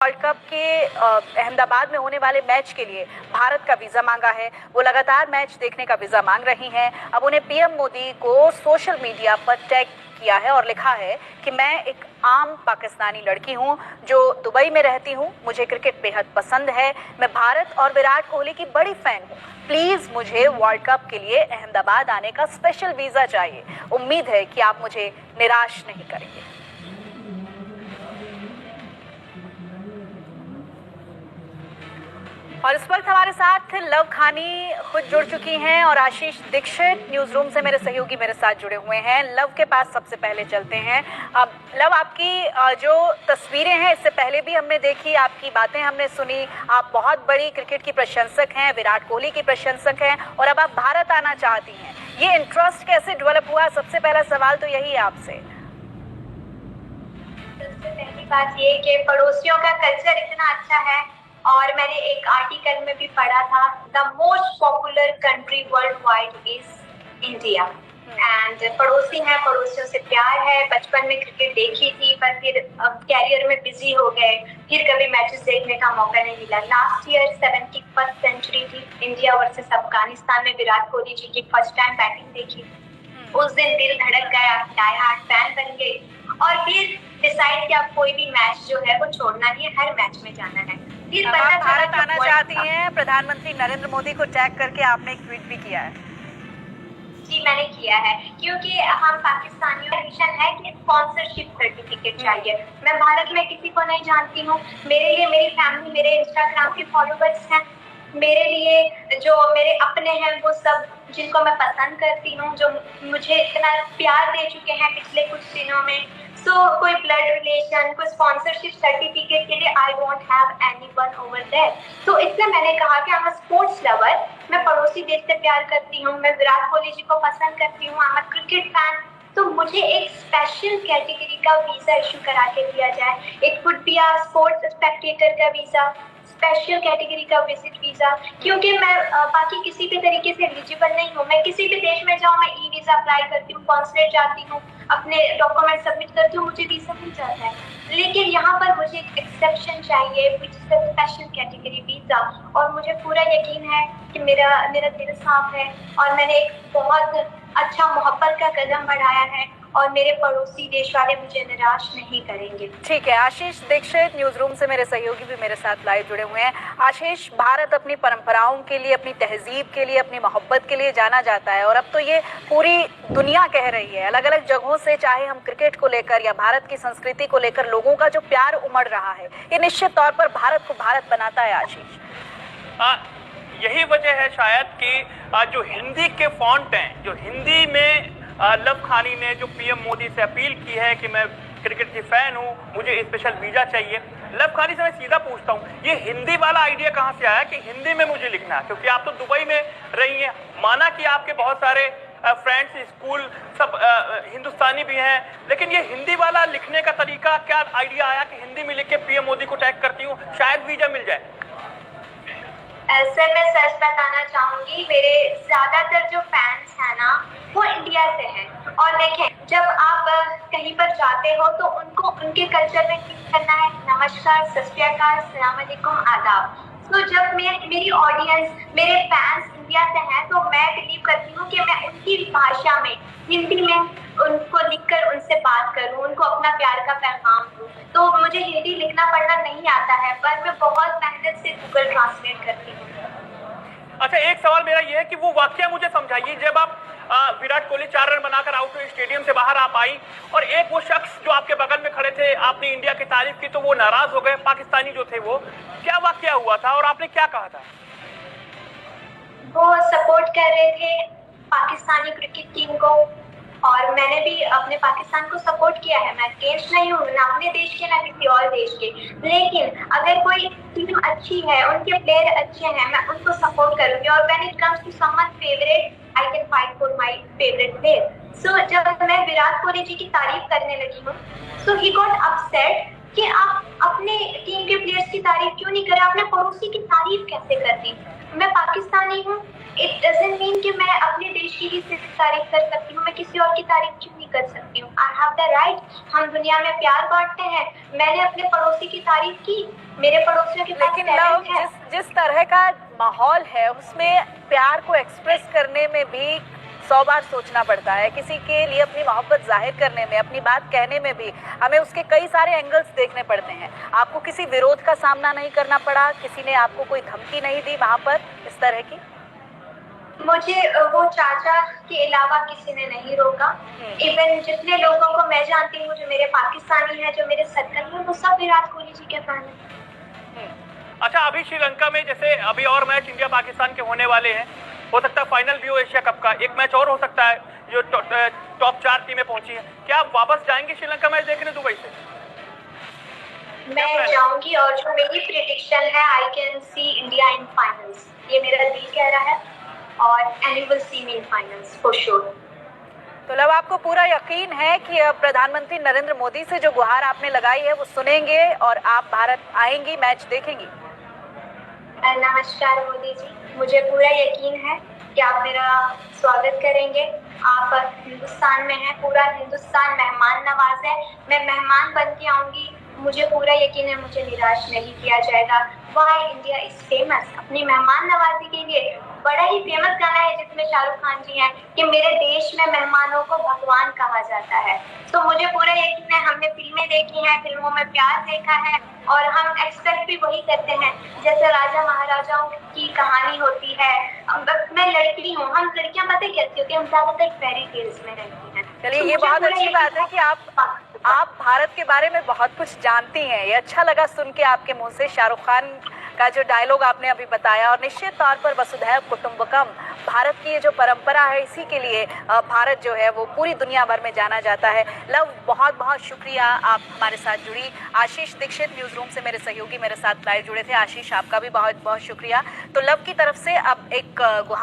World cup के अहमदाबाद में होने वाले मैच के लिए भारत का वीजा मांगा है। वो लगातार मैच देखने का वीजा मांग रही हैं। अब उन्हें पीएम मोदी को सोशल मीडिया पर टैग किया है और लिखा है कि मैं एक आम पाकिस्तानी लड़की हूं जो दुबई में रहती हूं। मुझे क्रिकेट बेहद पसंद है। मैं भारत और विराट कोहली की बड़ी फैन हूं। प्लीज मुझे वर्ल्ड कप के लिए अहमदाबाद आने का स्पेशल वीजा चाहिए। उम्मीद है कि आप मुझे निराश नहीं करेंगे। और इस वक्त हमारे साथ लव खानी खुद जुड़ चुकी हैं और आशीष दीक्षित न्यूज रूम से मेरे सहयोगी मेरे साथ जुड़े हुए हैं। लव के पास सबसे पहले चलते हैं। अब लव, आपकी जो तस्वीरें हैं इससे पहले भी हमने देखी, आपकी बातें हमने सुनी। आप बहुत बड़ी क्रिकेट की प्रशंसक हैं, विराट कोहली की प्रशंसक हैं और अब आप भारत आना चाहती हैं। ये इंटरेस्ट कैसे डेवलप हुआ? सबसे पहला सवाल तो यही है आपसे। सबसे पहली बात ये कि पड़ोसियों का कल्चर इतना अच्छा है और मैंने एक आर्टिकल में भी पढ़ा था, the most popular country world wide is India. And पड़ोसी हैं, पड़ोसियों से प्यार है। बचपन में क्रिकेट देखी थी पर फिर अब कैरियर में बिजी हो गए, फिर कभी मैचेस देखने का मौका नहीं मिला। लास्ट ईयर 71st सेंचुरी थी इंडिया वर्सेस अफगानिस्तान में, विराट कोहली जी की फर्स्ट टाइम बैटिंग देखी। उस दिन दिल धड़क गया, डाई हार्ट फैन बन गई और फिर डिसाइड किया कोई भी मैच जो है वो छोड़ना नहीं है, हर मैच में जाना है। फिर आप भारत आना चाहती हैं। प्रधानमंत्री नरेंद्र मोदी को टैग करके आपने एक ट्वीट भी किया है। जी मैंने किया है, क्योंकि हम पाकिस्तानियों का मिशन है कि स्पॉन्सरशिप सर्टिफिकेट चाहिए। मैं भारत में किसी को नहीं जानती हूँ। मेरे लिए मेरी फैमिली, मेरे इंस्टाग्राम के फॉलोवर्स हैं, मेरे लिए जो मेरे अपने हैं वो सब जिनको मैं पसंद करती हूँ, जो मुझे इतना प्यार दे चुके हैं पिछले कुछ दिनों में। सो कोई ब्लड रिलेशन, कोई स्पॉन्सरशिप सर्टिफिकेट के लिए I don't have anyone over there. तो इसलिए मैंने कहा कि I am a sports lover, मैं पड़ोसी देश से प्यार करती हूँ, मैं विराट कोहली जी को पसंद करती हूँ, आई एम अ क्रिकेट फैन। तो मुझे एक स्पेशल कैटेगरी का वीजा इशू करा के दिया जाए। It would be a sports Spectator का वीजा, स्पेशल कैटेगरी का विजिट वीजा, क्योंकि मैं बाकी किसी भी तरीके से एलिजिबल नहीं हूँ। मैं किसी भी देश में जाऊँ, मैं ई वीजा अप्लाई करती हूँ, कॉन्सुलेट जाती हूँ, अपने डॉक्यूमेंट सबमिट करती हूँ, मुझे वीजा मिल जाता है। लेकिन यहाँ पर मुझे एक एक्सेप्शन चाहिए, which is a special category visa. और मुझे पूरा यकीन है कि मेरा दिल साफ है और मैंने एक बहुत अच्छा मोहब्बत का कदम बढ़ाया है और मेरे पड़ोसी देश वाले मुझे निराश नहीं करेंगे। ठीक है, आशीष दीक्षित न्यूज रूम से मेरे सहयोगी भी मेरे साथ लाइव जुड़े हुए हैं। आशीष, भारत अपनी परंपराओं के लिए, अपनी तहजीब के लिए, अपनी मोहब्बत के लिए जाना जाता है और अब तो ये पूरी दुनिया कह रही है। अलग अलग जगहों से, चाहे हम क्रिकेट को लेकर या भारत की संस्कृति को लेकर, लोगों का जो प्यार उमड़ रहा है, ये निश्चित तौर पर भारत को भारत बनाता है। आशीष, यही वजह है शायद कि जो हिंदी के फॉन्ट हैं, जो हिंदी में लव खानी ने जो पीएम मोदी से अपील की है कि मैं क्रिकेट की फैन हूं, मुझे स्पेशल वीजा चाहिए। लव खानी से मैं सीधा पूछता हूं, ये हिंदी वाला आइडिया कहां से आया कि हिंदी में मुझे लिखना है? क्योंकि आप तो दुबई में रही हैं, माना कि आपके बहुत सारे फ्रेंड्स, स्कूल सब हिंदुस्तानी भी हैं, लेकिन ये हिंदी वाला लिखने का तरीका, क्या आइडिया आया कि हिंदी में लिख के पीएम मोदी को टैग करती हूँ, शायद वीजा मिल जाए? सर मैं सच बताना चाहूंगी, मेरे ज्यादातर जो फैंस हैं ना वो इंडिया से हैं। और देखें, जब आप कहीं पर जाते हो तो उनको उनके कल्चर में ट्रीट करना है, नमस्कार, सत श्री अकाल, अस्सलाम वालेकुम, आदाब। तो जब मेरी ऑडियंस, मेरे फैंस इंडिया से हैं तो मैं बिलीव करती हूँ कि मैं उनकी भाषा में, हिंदी में उनको लिखकर उनसे बात करूँ, उनको अपना प्यार का पैगाम दूँ। तो मुझे हिंदी लिखना पढ़ना नहीं आता है पर मैं बहुत मेहनत से गूगल ट्रांसलेट करती हूँ। अच्छा, एक सवाल मेरा ये है कि वो वाकया मुझे समझाइए, जब आप विराट कोहली 4 रन बनाकर आउट हुए, स्टेडियम से बाहर आप आई और एक वो शख्स जो आपके बगल में खड़े थे, आपने इंडिया की तारीफ की तो वो नाराज हो गए, पाकिस्तानी जो थे वो, क्या वाकया हुआ था और आपने क्या कहा था? वो सपोर्ट कर रहे थे पाकिस्तानी क्रिकेट टीम को और मैंने भी अपने पाकिस्तान को सपोर्ट किया है। मैं अगेंस्ट नहीं हूँ, ना अपने देश के ना किसी और देश के। लेकिन अगर कोई टीम अच्छी है, उनके प्लेयर अच्छे हैं, मैं उनको सपोर्ट करूंगी। और when it comes to someone favourite, I can fight for my favourite player. So जब मैं विराट कोहली जी की तारीफ करने लगी हूँ, सो ही गॉट अपसेट कि आप अपने टीम के प्लेयर्स की तारीफ क्यों नहीं कर रहे, अपने पड़ोसी की तारीफ कैसे करती। मैं पाकिस्तानी हूँ, इट डजंट मीन कि मैं अपने देश की ही सिर्फ तारीफ कर सकती हूँ, मैं किसी और की तारीफ क्यों नहीं कर सकती हूँ। I have the right. हम दुनिया में प्यार बांटते हैं। मैंने अपने पड़ोसी की तारीफ की, मेरे पड़ोसियों के पास लेकिन लव टैलेंट है। जिस तरह का माहौल है उसमें प्यार को एक्सप्रेस करने में भी 100 बार सोचना पड़ता है। किसी के लिए अपनी मोहब्बत जाहिर करने में, अपनी बात कहने में भी हमें उसके कई सारे एंगल्स देखने पड़ते हैं। आपको किसी विरोध का सामना नहीं करना पड़ा? किसी ने आपको कोई धमकी नहीं दी वहां पर इस तरह की? मुझे वो चाचा के अलावा किसी ने नहीं रोका। इवन जितने लोगों को मैं जानती हूँ जो मेरे पाकिस्तानी हैं, जो मेरे सर्कल में, वो सब विराट कोहली जी के फैन हैं। अच्छा, अभी श्रीलंका में जैसे अभी और मैच इंडिया पाकिस्तान के होने वाले हैं, हो सकता है फाइनल भी हो एशिया कप का, एक मैच और हो सकता है जो टॉप 4 टीमें पहुंची हैं। क्या आप वापस जाएंगे श्रीलंका मैच देखने दुबई से? मैं जाऊंगी और जो मेरी प्रेडिक्शन है, I can see India in finals. ये मेरा दिल कह रहा है और and you will see me in finals for sure. तो लव, आपको पूरा यकीन है कि अब प्रधानमंत्री नरेंद्र मोदी से जो गुहार आपने लगाई है वो सुनेंगे और आप भारत आएंगी, मैच देखेंगी? नमस्कार मोदी जी, मुझे पूरा यकीन है कि आप मेरा स्वागत करेंगे। आप हिंदुस्तान में हैं, पूरा हिंदुस्तान मेहमान नवाज है। मैं मेहमान बन के आऊंगी, मुझे पूरा यकीन है मुझे निराश नहीं किया जाएगा। वाई इंडिया इज फेमस अपनी मेहमान नवाजी के लिए। बड़ा ही फेमस गाना है जिसमें शाहरुख खान जी हैं कि मेरे देश में मेहमानों को भगवान कहा जाता है। तो मुझे पूरा यकीन है, हमने फिल्में देखी हैं, फिल्मों में प्यार देखा है और हम एक्सपेक्ट भी वही करते हैं जैसे राजा महाराजाओं की कहानी होती है। मैं लड़की हूँ, हम लड़कियां पता कैसी होती है, हम ज्यादातर फेरी टेल्स में रहती हैं। चलिए, ये बहुत अच्छी बात है कि आप भारत के बारे में बहुत कुछ जानती हैं। ये अच्छा लगा सुन के आपके मुंह से शाहरुख खान का जो डायलॉग आपने अभी बताया। और निश्चित तौर पर वसुधैव कुटुंबकम, भारत की ये जो परंपरा है, इसी के लिए भारत जो है वो पूरी दुनिया भर में जाना जाता है। लव, बहुत बहुत शुक्रिया आप हमारे साथ जुड़ी। आशीष दीक्षित न्यूज़ रूम से मेरे सहयोगी मेरे साथ लाइव जुड़े थे। आशीष, आपका भी बहुत बहुत शुक्रिया। तो लव की तरफ से अब एक गुहार